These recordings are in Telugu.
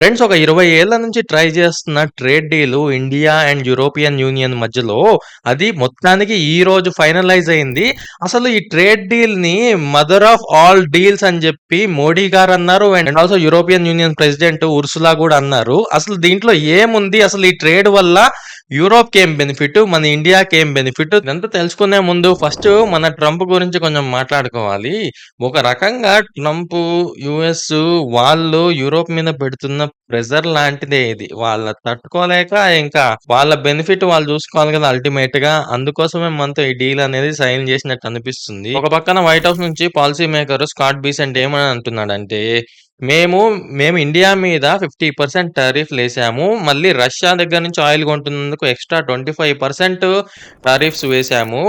ఫ్రెండ్స్ ఒక 20 ఏళ్ల నుంచి ట్రై చేస్తున్న trade deal India and European union మధ్యలో అది మొత్తానికి ఈ రోజు ఫైనలైజ్ అయింది. అసలు ఈ ట్రేడ్ డీల్‌ని మదర్ ఆఫ్ ఆల్ డీల్స్ అని చెప్పి మోడీ గారు అన్నారు. And also European union president Ursula కూడా అన్నారు. అసలు దీంట్లో ఏముంది? అసలు ఈ ట్రేడ్ వల్ల యూరోప్‌కి ఏం బెనిఫిట్? మన ఇండియాకి ఏం బెనిఫిట్? ఇదంతా తెలుసుకునే ముందు ఫస్ట్ మన ట్రంప్ గురించి కొంచెం మాట్లాడుకోవాలి. ఒక రకంగా ట్రంపు, యూఎస్ వాళ్ళు యూరోప్ మీద పెడుతున్న ప్రెషర్ లాంటిదే ఇది. వాళ్ళ తట్టుకోలేక ఇంకా వాళ్ళ బెనిఫిట్ వాళ్ళు చూసుకోవాలి కదా అల్టిమేట్‌గా. అందుకోసమే మనతో ఈ డీల్ అనేది సైన్ చేసినట్టు అనిపిస్తుంది. ఒక పక్కన వైట్ హౌస్ నుంచి పాలిసీ మేకర్ స్కాట్ బీసెంట్ ఏమని అంటున్నాడంటే, మేము మేము ఇండియా మీద 50% టారిఫ్‌లేసాము. మళ్ళీ రష్యా దగ్గర నుంచి ఆయిల్ కొంటున్నందుకు ఎక్స్‌ట్రా 25% టారిఫ్స్ వేసాము.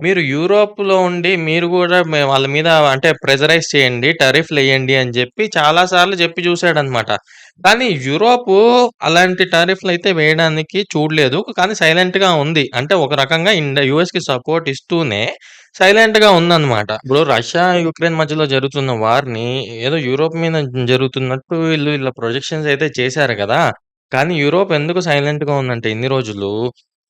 మీరు యూరోప్‌లో ఉండి మీరు గూడా వాళ్ళ మీద అంటే ప్రెషరైజ్ చేయండి. టారిఫ్‌లెయ్యండి అని జెప్పి చాలా సార్లు జెప్పి చూసాడనమాట. కానీ యూరోపు అలాంటి టారిఫ్‌లయితే వేయడానికి చూడలేదు. కానీ సైలెంట్‌గా ఉంది. అంటే ఒక రకంగా యూఎస్‌కి సపోర్ట్ ఇస్తూనే సైలెంట్‌గా ఉందనమాట. ఇప్పుడు రష్యా, యుక్రెయిన్ మధ్యలో జరుగుతున్న వార్‌ని ఏదో యూరోప్ మీద జరుగుతున్నట్టు వీళ్ళు ఇలా ప్రొజెక్షన్స్ అయితే చేశారు గదా! కానీ యూరోప్ ఎందుకు సైలెంట్‌గా ఉందంటే ఇన్ని రోజులు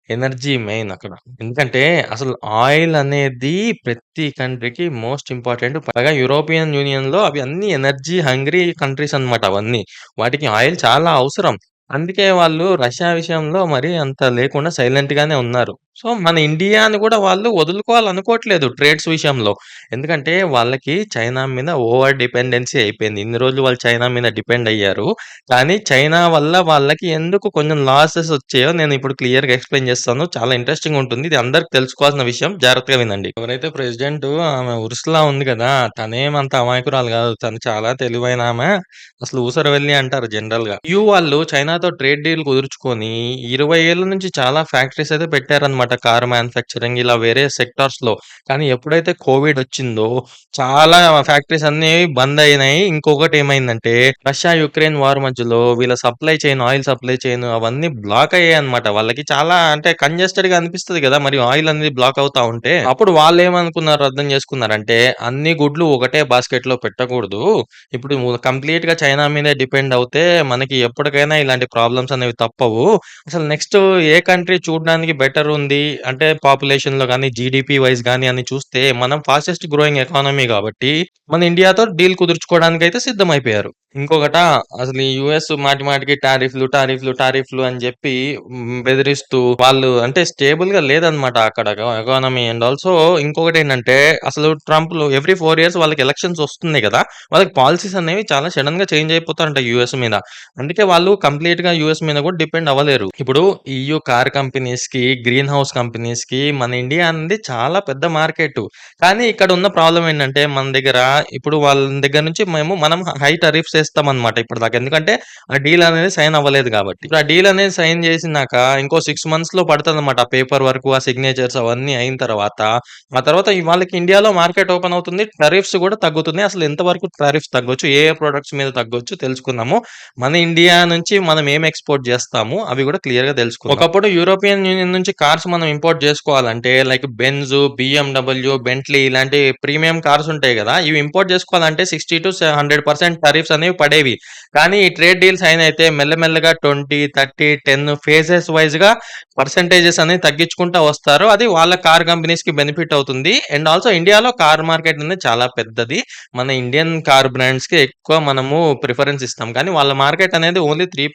ఎనర్జీ మెయిన్ అక్కడ. ఎందుకంటే అసలు ఆయిల్ అనేది ప్రతి కంట్రీకి మోస్ట్ ఇంపార్టెంట్. పైగా యూరోపియన్ యూనియన్‌లో అవి అన్నీ ఎనర్జీ హంగ్రీ కంట్రీస్ అన్నమాట అవన్నీ. వాటికి ఆయిల్ చాలా అవసరం. అందుకే వాళ్ళు రష్యా విషయంలో మరి అంత లేకుండా సైలెంట్‌గానే ఉన్నారు. సో, మన ఇండియాని కూడా వాళ్ళు వదులుకోవాలనుకోవట్లేదు ట్రేడ్స్ విషయంలో. ఎందుకంటే వాళ్ళకి చైనా మీద ఓవర్ డిపెండెన్సీ అయిపోయింది. ఇన్ని రోజులు వాళ్ళు చైనా మీద డిపెండ్ అయ్యారు. కానీ చైనా వల్ల వాళ్ళకి ఎందుకు కొంచెం లాసెస్ వచ్చాయో నేను ఇప్పుడు క్లియర్‌గా ఎక్స్‌ప్లెయిన్ చేస్తాను. చాలా ఇంట్రెస్టింగ్ ఉంటుంది. ఇది అందరికి తెలుసుకోవాల్సిన విషయం. జాగ్రత్తగా వినండి. ఎవరైతే ప్రెసిడెంట్ ఆమె ఉర్సులా ఉంది కదా! తనేమంత అమాయకురాలు కాదు. తను చాలా తెలివైనామె. అసలు ఊసరవెల్లి అంటారు జనరల్‌గా. వాళ్ళు చైనాతో ట్రేడ్ డీల్ కుదుర్చుకొని 20 ఏళ్ల నుంచి చాలా ఫ్యాక్టరీస్ అయితే పెట్టారన్నమాట. కార్ మ్యానుఫ్యాక్చరింగ్ ఇలా వేరే సెక్టార్స్‌లో. కానీ ఎప్పుడైతే కోవిడ్ వచ్చిందో చాలా ఫ్యాక్టరీస్ అన్నీ బంద్ అయినాయి. ఇంకొకటి ఏమైందంటే రష్యా, యుక్రెయిన్ వార్ మధ్యలో వీళ్ళ supply chain, oil supply chain అవన్నీ బ్లాక్ అయ్యాయన్నమాట. వాళ్ళకి చాలా అంటే కంజెస్టెడ్‌గా అనిపిస్తది గదా! మరి ఆయిల్ అనేది బ్లాక్ అవుతా ఉంటే. అప్పుడు వాళ్ళేమనుకున్నారు అర్థం చేసుకున్నారంటే అన్ని గుడ్లు ఒకటే బాస్కెట్‌లో పెట్టకూడదు. ఇప్పుడు కంప్లీట్‌గా చైనా మీదే డిపెండ్ అవుతే మనకి ఎప్పటికైనా ఇలాంటి ప్రాబ్లమ్స్ అనేవి తప్పవు. అసలు నెక్స్ట్ ఏ కంట్రీ చూడడానికి బెటర్ ఉంది అంటే పాపులేషన్‌లో గాని, జీడీపీ వైస్ గాని అని చూస్తే మనం ఫాస్టెస్ట్ గ్రోయింగ్ ఎకానమీ గాబట్టి మన ఇండియాతో డీల్ కుదుర్చుకోవడానికైతే సిద్ధమైపోయారు. ఇంకొకట అసలు ఈ యూఎస్ మాటి మాటికి టారిఫ్‌లు అని జెప్పి బెదిరిస్తూ వాళ్ళు అంటే స్టేబుల్‌గా లేదన్నమాట అక్కడ ఎకానమీ. అండ్ ఆల్సో ఇంకొకటేంటంటే అసలు ట్రంప్‌లు ఎవ్రీ 4 ఇయర్స్ వాళ్ళకి ఎలక్షన్స్ వస్తున్నాయి గదా! వాళ్ళకి పాలిసీస్ అనేవి చాలా సడెన్‌గా చేంజ్ అయిపోతాయంట యూఎస్ మీద. అందుకే వాళ్ళు కంప్లీట్‌గా యూఎస్ మీద కూడా డిపెండ్ అవ్వలేరు. ఇప్పుడు ఈయూ కార్ కంపెనీస్‌కి, గ్రీన్ హౌస్ కంపెనీస్‌కి మన ఇండియా అనేది చాలా పెద్ద మార్కెట్. కానీ ఇక్కడ ఉన్న ప్రాబ్లమ్ ఏంటంటే మన దగ్గర ఇప్పుడు వాళ్ళ దగ్గర నుంచి మనం హై టారిఫ్స్ ఏస్తామన్నమాట ఇప్పటిదాకా. ఎందుకంటే ఆ డీల్ అనేది సైన్ అవ్వలేదు కాబట్టి. ఇప్పుడు ఆ డీల్ అనేది సైన్ చేసినాక ఇంకో 6 మంత్స్‌లో పడతదన్నమాట. ఆ పేపర్ వర్క్, ఆ సిగ్నేచర్స్ అవన్నీ అయిన తర్వాత, ఆ తర్వాత వాళ్ళకి ఇండియాలో మార్కెట్ ఓపెన్ అవుతుంది. టారిఫ్స్ కూడా తగ్గుతున్నాయి. అసలు ఎంతవరకు టారిఫ్స్ తగ్గొచ్చు? ఏ ఏ ప్రొడక్ట్స్ మీద తగ్గొచ్చు తెలుసుకుందాము. మన ఇండియా నుంచి మనం ఏం ఎక్స్‌పోర్ట్ చేస్తాము అవి కూడా క్లియర్‌గా తెలుసుకుందాం. ఒకప్పుడు యూరోపియన్ యూనియన్ నుంచి కార్స్ మనం ఇంపోర్ట్ చేసుకోవాలంటే లైక్ బెంజ్, బీఎండబ్ల్యూ, బెంట్లీ ఇలాంటి ప్రీమియం కార్స్ ఉంటాయి కదా! ఇవి ఇంపోర్ట్ చేసుకోవాలంటే 60-100% టారిఫ్స్ అనేవి పడేవి. కానీ ఈ ట్రేడ్ డీల్ సైన్ అయితే మెల్లమెల్లగా 20, 30, 10 ఫేజెస్ వైస్‌గా పర్సెంటేజెస్ అనేవి తగ్గించుకుంటా వస్తారు. అది వాళ్ళ కార్ కంపెనీస్‌కి బెనిఫిట్ అవుతుంది. అండ్ ఆల్సో ఇండియాలో కార్ మార్కెట్ అనేది చాలా పెద్దది. మన ఇండియన్ కార్ బ్రాండ్స్‌కి ఎక్కువ మనము ప్రిఫరెన్స్ ఇస్తాం. కానీ వాళ్ళ మార్కెట్ అనేది ఓన్లీ 3%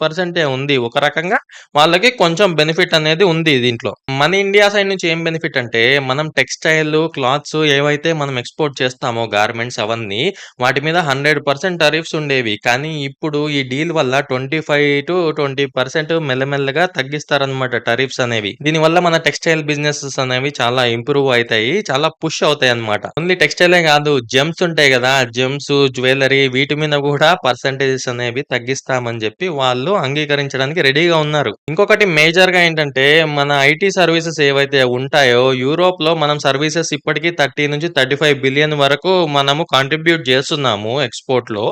ఉంది. ఒక రకంగా వాళ్ళకి కొంచెం బెనిఫిట్ అనేది ఉంది దీంట్లో. మన ఇండియా సైడ్ నుంచి ఏం బెనిఫిట్ అంటే మనం టెక్స్‌టైల్, క్లాత్స్ ఏవైతే మనం ఎక్స్‌పోర్ట్ చేస్తామో గార్మెంట్స్ అవన్నీ వాటి మీద 100% టారిఫ్స్ ఉండేవి. కానీ ఇప్పుడు ఈ డీల్ వల్ల 25-20% మెల్లమెల్లగా తగ్గిస్తారన్నమాట టారిఫ్స్ అనేవి. దీనివల్ల మన టెక్స్‌టైల్ బిజినెసెస్ అనేవి చాలా ఇంప్రూవ్ అయితాయి. చాలా పుష్ అవుతాయన్నమాట. ఓన్లీ టెక్స్‌టైలే కాదు జెమ్స్ ఉంటాయి గదా! జెమ్స్, జ్యువెల్లరీ వీటి మీద గూడా పర్సెంటేజెస్ అనేవి తగ్గిస్తామని జెప్పి వాళ్ళు అంగీకరించడానికి రెడీగా ఉన్నారు. ఇంకొకటి మేజర్‌గా ఏంటంటే మన ఐటీ సర్వీసెస్ ఏవైతే ఉంటాయో యూరోప్‌లో మనం సర్వీసెస్ ఇప్పటికి 30-35 బిలియన్ వరకు మనము కాంట్రిబ్యూట్ చేస్తున్నాము ఎక్స్‌పోర్ట్‌లో.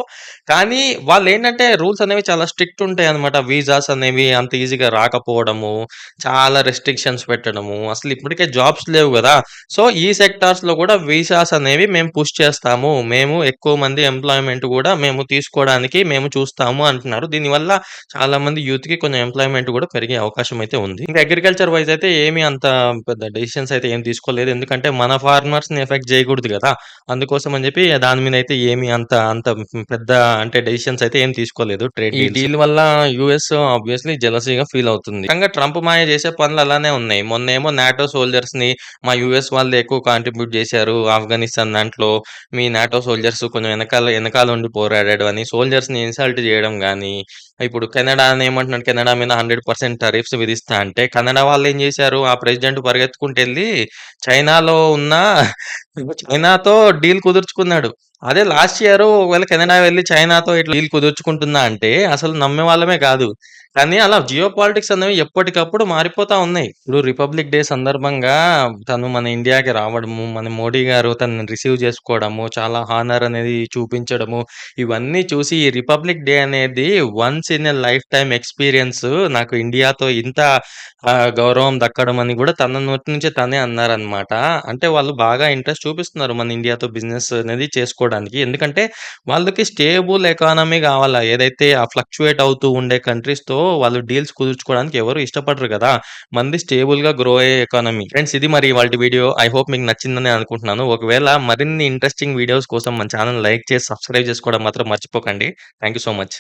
కానీ వాళ్ళేంటంటే రూల్స్ అనేవి చాలా స్ట్రిక్ట్ ఉంటాయన్నమాట. వీసాస్ అనేవి అంత ఈజీగా రాకపోవడము, చాలా రెస్ట్రిక్షన్స్ పెట్టడము. అసలు ఇప్పటికే జాబ్స్ లేవు గదా! సో, ఈ సెక్టార్స్‌లో గూడా వీసాస్ అనేవి మేము పుష్ చేస్తాము. మేము ఎక్కువ మంది ఎంప్లాయ్‌మెంట్ గూడా మేము తీసుకోవడానికి మేము చూస్తాము అంటున్నారు. దీనివల్ల చాలామంది యూత్‌కి కొంచెం ఎంప్లాయ్‌మెంట్ గూడా పెరిగే అవకాశం అయితే ఉంది. ఇంకా అగ్రికల్చర్ వైస్ అయితే ఏమి అంత పెద్ద డెసిషన్స్ అయితే ఏం తీసుకోలేదు. ఎందుకంటే మన ఫార్మర్స్‌ని ఎఫెక్ట్ చేయకూడదు గదా! అందుకోసం అని జెప్పి దాని మీద అయితే ఏమి అంత పెద్ద అంటే డెసిషన్స్ అయితే ఏం తీసుకోలేదు ట్రేడ్ డీల్స్. ఈ డీల్ వల్ల యూఎస్ ఆబ్వియస్‌లీ జెలసీ‌గా ఫీల్ అవుతుంది. నిజంగా ట్రంప్ మాయ చేసే పనులు అలానే ఉన్నాయి. మొన్నేమో నాటో సోల్జర్స్‌ని మా యూఎస్ వాళ్ళే ఎక్కువ కాంట్రిబ్యూట్ చేశారు ఆఫ్ఘనిస్తాన్ దాంట్లో. మీ నాటో సోల్జర్స్ కొంచెం ఎనకాల ఉండి పోరాడాడు అని సోల్జర్స్‌ని ఇన్సల్ట్ చేయడం గాని, ఇప్పుడు కెనడాని ఏమంటున్నాడు కెనడా మీద 100% టారిఫ్స్ విధిస్తా అంటే, కెనడా వాళ్ళేం చేశారు? ఆ ప్రెసిడెంట్ పరిగెత్తుకుంటెళ్లి చైనాలో ఉన్న చైనాతో డీల్ కుదుర్చుకున్నాడు. అదే లాస్ట్ ఇయరు ఒకవేళ కెనడా వెళ్లి చైనాతో ఇట్లా డీల్ కుదుర్చుకుంటుందా అంటే అసలు నమ్మేవాళ్ళమే కాదు. కానీ అలా జియో పాలిటిక్స్ అనేవి ఎప్పటికప్పుడు మారిపోతా ఉన్నాయి. ఇప్పుడు రిపబ్లిక్ డే సందర్భంగా తను మన ఇండియాకి రావడము, మన మోడీ గారు తనని రిసీవ్ చేసుకోవడము, చాలా హానర్ అనేది చూపించడము, ఇవన్నీ చూసి ఈ రిపబ్లిక్ డే అనేది once in a life time experience నాకు ఇండియాతో ఇంత గౌరవం దక్కడం అని గూడా తన నోటి నుంచే తనే అన్నారనమాట. అంటే వాళ్ళు బాగా ఇంట్రెస్ట్ చూపిస్తున్నారు మన ఇండియాతో బిజినెస్ అనేది చేసుకోవడానికి. ఎందుకంటే వాళ్ళకి స్టేబుల్ ఎకానమీ గావాలా. ఏదైతే ఆ ఫ్లక్చుయేట్ అవుతూ ఉండే కంట్రీస్‌తో వాళ్ళు డీల్స్ కుదుర్చుకోవడానికి ఎవరు ఇష్టపడరు గదా! మనది స్టేబుల్‌గా గ్రో అయ్యే ఎకానమీ. ఫ్రెండ్స్ ఇది మరి ఇవాల్టి వీడియో. ఐ హోప్ మీకు నచ్చిందని అనుకుంటున్నాను. ఒకవేళ మరిన్ని ఇంట్రెస్టింగ్ వీడియోస్ కోసం మన ఛానెల్‌ని లైక్ చేసి, సబ్స్క్రైబ్ చేసుకోవడం మాత్రం మర్చిపోకండి. Thank you so much.